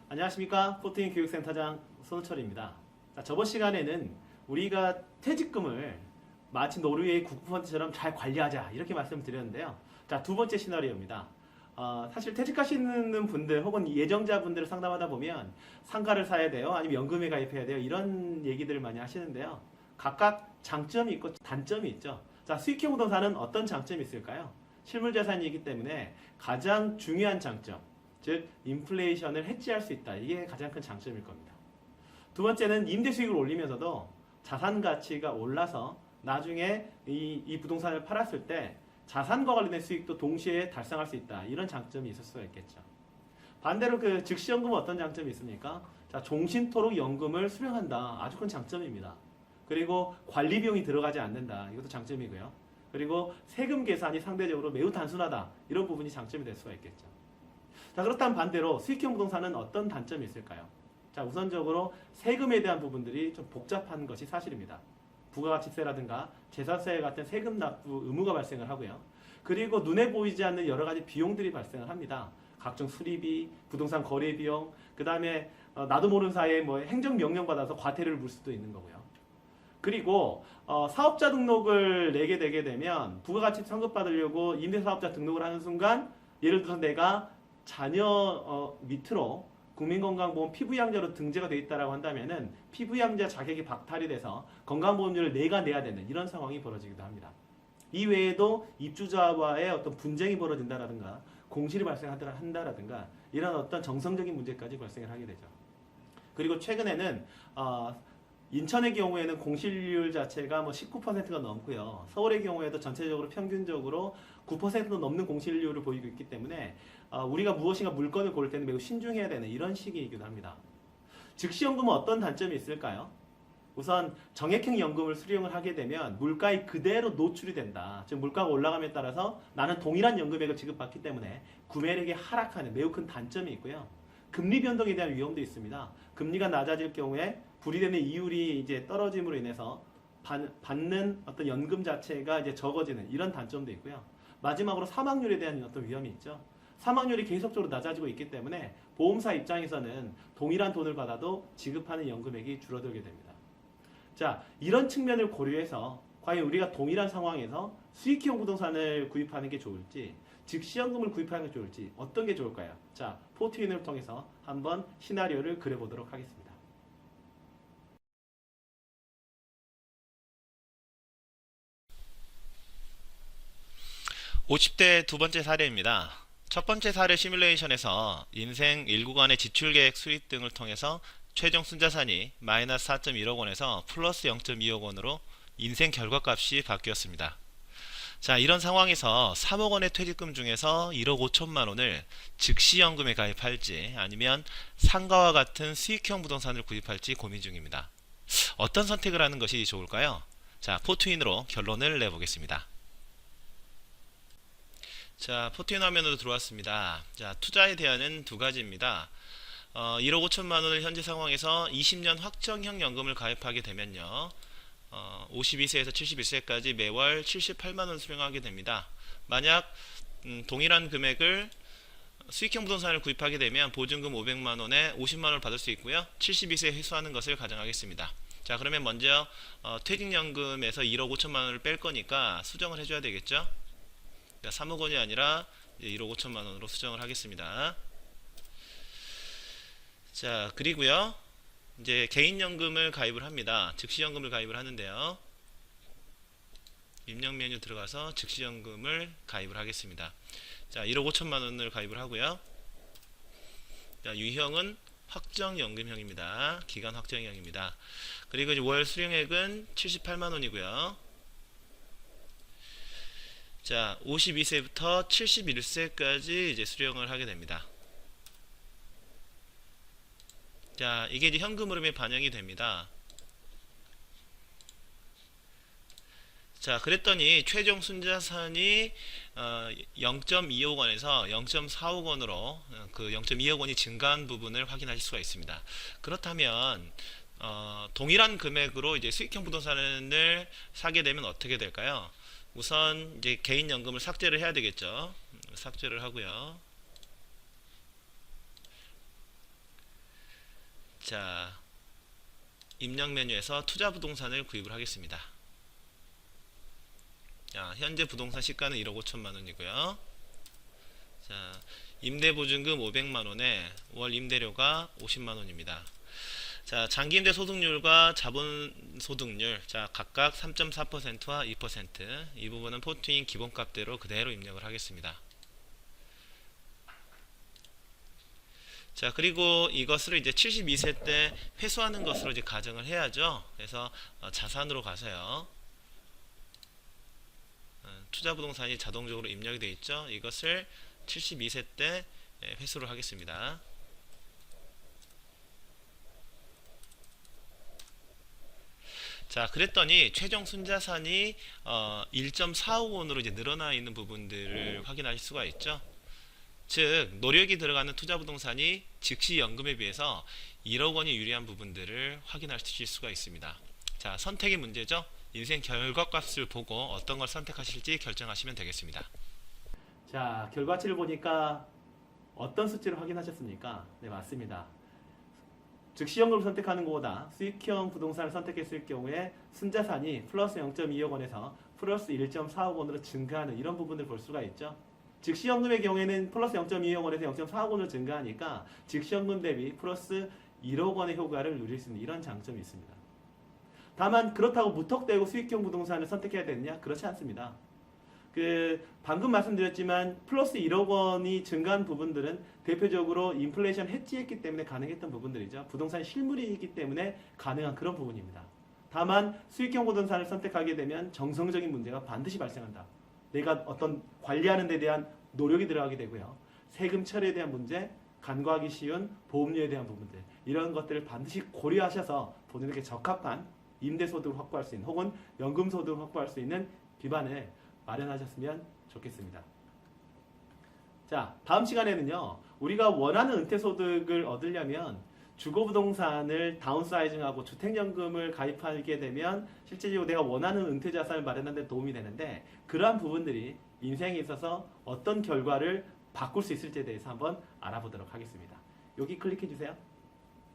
안녕하십니까. 포트인 교육센터장 손호철입니다. 자, 저번 시간에는 우리가 퇴직금을 마치 노르웨이 국부펀드처럼 잘 관리하자 이렇게 말씀드렸는데요. 자, 두 번째 시나리오입니다. 사실 퇴직하시는 분들 혹은 예정자분들을 상담하다 보면 상가를 사야 돼요, 아니면 연금에 가입해야 돼요, 이런 얘기들을 많이 하시는데요. 각각 장점이 있고 단점이 있죠. 자, 수익형 부동산은 어떤 장점이 있을까요? 실물자산이기 때문에 가장 중요한 장점, 즉 인플레이션을 해지할 수 있다. 이게 가장 큰 장점일 겁니다. 두 번째는 임대 수익을 올리면서도 자산 가치가 올라서 나중에 이 부동산을 팔았을 때 자산과 관련된 수익도 동시에 달성할 수 있다. 이런 장점이 있을 수가 있겠죠. 반대로 그 즉시연금은 어떤 장점이 있습니까? 자, 종신토록 연금을 수령한다. 아주 큰 장점입니다. 그리고 관리 비용이 들어가지 않는다. 이것도 장점이고요. 그리고 세금 계산이 상대적으로 매우 단순하다. 이런 부분이 장점이 될 수가 있겠죠. 자, 그렇다면 반대로 수익형 부동산은 어떤 단점이 있을까요? 자, 우선적으로 세금에 대한 부분들이 좀 복잡한 것이 사실입니다. 부가가치세라든가 재산세 같은 세금 납부 의무가 발생을 하고요. 그리고 눈에 보이지 않는 여러 가지 비용들이 발생을 합니다. 각종 수리비, 부동산 거래 비용, 그 다음에 나도 모르는 사이에 뭐 행정명령 받아서 과태료를 물 수도 있는 거고요. 그리고 사업자 등록을 내게 되게 되면 부가가치 청구받으려고 임대사업자 등록을 하는 순간, 예를 들어서 내가 자녀 밑으로 국민건강보험 피부양자로 등재가 되어 있다고 한다면은 피부양자 자격이 박탈이 돼서 건강보험료를 내가 내야 되는 이런 상황이 벌어지기도 합니다. 이 외에도 입주자와의 어떤 분쟁이 벌어진다라든가 공실이 발생한다라든가 이런 어떤 정성적인 문제까지 발생을 하게 되죠. 그리고 최근에는 인천의 경우에는 공실률 자체가 뭐 19%가 넘고요. 서울의 경우에도 전체적으로 평균적으로 9%도 넘는 공실률을 보이고 있기 때문에 우리가 무엇인가 물건을 고를 때는 매우 신중해야 되는 이런 시기이기도 합니다. 즉시연금은 어떤 단점이 있을까요? 우선 정액형 연금을 수령을 하게 되면 물가에 그대로 노출이 된다. 즉 물가가 올라감에 따라서 나는 동일한 연금액을 지급받기 때문에 구매력이 하락하는 매우 큰 단점이 있고요. 금리 변동에 대한 위험도 있습니다. 금리가 낮아질 경우에 불이되는 이율이 이제 떨어짐으로 인해서 받는 어떤 연금 자체가 이제 적어지는 이런 단점도 있고요. 마지막으로 사망률에 대한 어떤 위험이 있죠. 사망률이 계속적으로 낮아지고 있기 때문에 보험사 입장에서는 동일한 돈을 받아도 지급하는 연금액이 줄어들게 됩니다. 자, 이런 측면을 고려해서 과연 우리가 동일한 상황에서 수익형 부동산을 구입하는 게 좋을지, 즉시연금을 구입하는 게 좋을지 어떤 게 좋을까요? 자, 포트윈을 통해서 한번 시나리오를 그려보도록 하겠습니다. (50대) 두 번째 사례입니다. 첫 번째 사례 시뮬레이션에서 인생 1구간의 지출계획 수립 등을 통해서 최종 순자산이 마이너스 4.1억 원에서 플러스 0.2억 원으로 인생 결과값이 바뀌었습니다. 자, 이런 상황에서 3억 원의 퇴직금 중에서 1억 5천만 원을 즉시연금에 가입할지 아니면 상가와 같은 수익형 부동산을 구입할지 고민 중입니다. 어떤 선택을 하는 것이 좋을까요? 자, 포트윈으로 결론을 내보겠습니다. 자, 포트윈 화면으로 들어왔습니다. 자, 투자에 대한은 두 가지입니다. 1억 5천만 원을 현재 상황에서 20년 확정형 연금을 가입하게 되면요. 52세에서 71세까지 매월 78만 원 수령하게 됩니다. 만약 동일한 금액을 수익형 부동산을 구입하게 되면 보증금 500만 원에 50만 원을 받을 수 있고요. 72세에 회수하는 것을 가정하겠습니다. 자, 그러면 먼저 퇴직연금에서 1억 5천만 원을 뺄 거니까 수정을 해줘야 되겠죠. 3억 원이 아니라 1억 5천만 원으로 수정을 하겠습니다. 자, 그리고요, 이제 개인연금을 가입을 합니다. 즉시연금을 가입을 하는데요. 입력 메뉴 들어가서 즉시연금을 가입을 하겠습니다. 자, 1억 5천만 원을 가입을 하고요. 자, 유형은 확정연금형입니다. 기간 확정형입니다. 그리고 이제 월 수령액은 78만 원이고요. 자, 52세부터 71세까지 이제 수령을 하게 됩니다. 자, 이게 이제 현금 흐름에 반영이 됩니다. 자, 그랬더니 최종 순자산이 0.2억 원에서 0.4억 원으로 그 0.2억 원이 증가한 부분을 확인하실 수가 있습니다. 그렇다면 동일한 금액으로 이제 수익형 부동산을 사게 되면 어떻게 될까요? 우선 이제 개인연금을 삭제를 해야 되겠죠. 삭제를 하고요. 자, 입력 메뉴에서 투자 부동산을 구입을 하겠습니다. 자, 현재 부동산 시가는 1억 5천만 원이고요. 자, 임대보증금 500만 원에 월 임대료가 50만 원입니다. 자, 장기임대 소득률과 자본소득률, 자, 각각 3.4%와 2%, 이 부분은 포트인 기본값대로 그대로 입력을 하겠습니다. 자, 그리고 이것을 이제 72세 때 회수하는 것으로 이제 가정을 해야죠. 그래서 자산으로 가세요. 투자부동산이 자동적으로 입력이 되어 있죠. 이것을 72세 때 회수를 하겠습니다. 자, 그랬더니 최종 순자산이 1.45억 원으로 이제 늘어나 있는 부분들을 확인할 수가 있죠. 즉, 노력이 들어가는 투자부동산이 즉시 연금에 비해서 1억 원이 유리한 부분들을 확인하실 수가 있습니다. 자, 선택의 문제죠. 인생 결과값을 보고 어떤 걸 선택하실지 결정하시면 되겠습니다. 자, 결과치를 보니까 어떤 수치를 확인하셨습니까? 네, 맞습니다. 즉시연금을 선택하는 것보다 수익형 부동산을 선택했을 경우에 순자산이 플러스 0.2억 원에서 플러스 1.4억 원으로 증가하는 이런 부분을 볼 수가 있죠. 즉시연금의 경우에는 플러스 0.2억 원에서 0.4억 원으로 증가하니까 즉시연금 대비 플러스 1억 원의 효과를 누릴 수 있는 이런 장점이 있습니다. 다만 그렇다고 무턱대고 수익형 부동산을 선택해야 되느냐? 그렇지 않습니다. 방금 말씀드렸지만 플러스 1억 원이 증가한 부분들은 대표적으로 인플레이션 해지했기 때문에 가능했던 부분들이죠. 부동산 실물이기 때문에 가능한 그런 부분입니다. 다만 수익형 부동산을 선택하게 되면 정성적인 문제가 반드시 발생한다. 내가 어떤 관리하는 데 대한 노력이 들어가게 되고요. 세금 처리에 대한 문제, 간과하기 쉬운 보험료에 대한 부분들, 이런 것들을 반드시 고려하셔서 본인에게 적합한 임대소득을 확보할 수 있는 혹은 연금소득을 확보할 수 있는 기반을 마련하셨으면 좋겠습니다. 자, 다음 시간에는요, 우리가 원하는 은퇴소득을 얻으려면 주거부동산을 다운사이징하고 주택연금을 가입하게 되면 실제적으로 내가 원하는 은퇴자산을 마련하는 데 도움이 되는데, 그러한 부분들이 인생에 있어서 어떤 결과를 바꿀 수 있을지에 대해서 한번 알아보도록 하겠습니다. 여기 클릭해 주세요.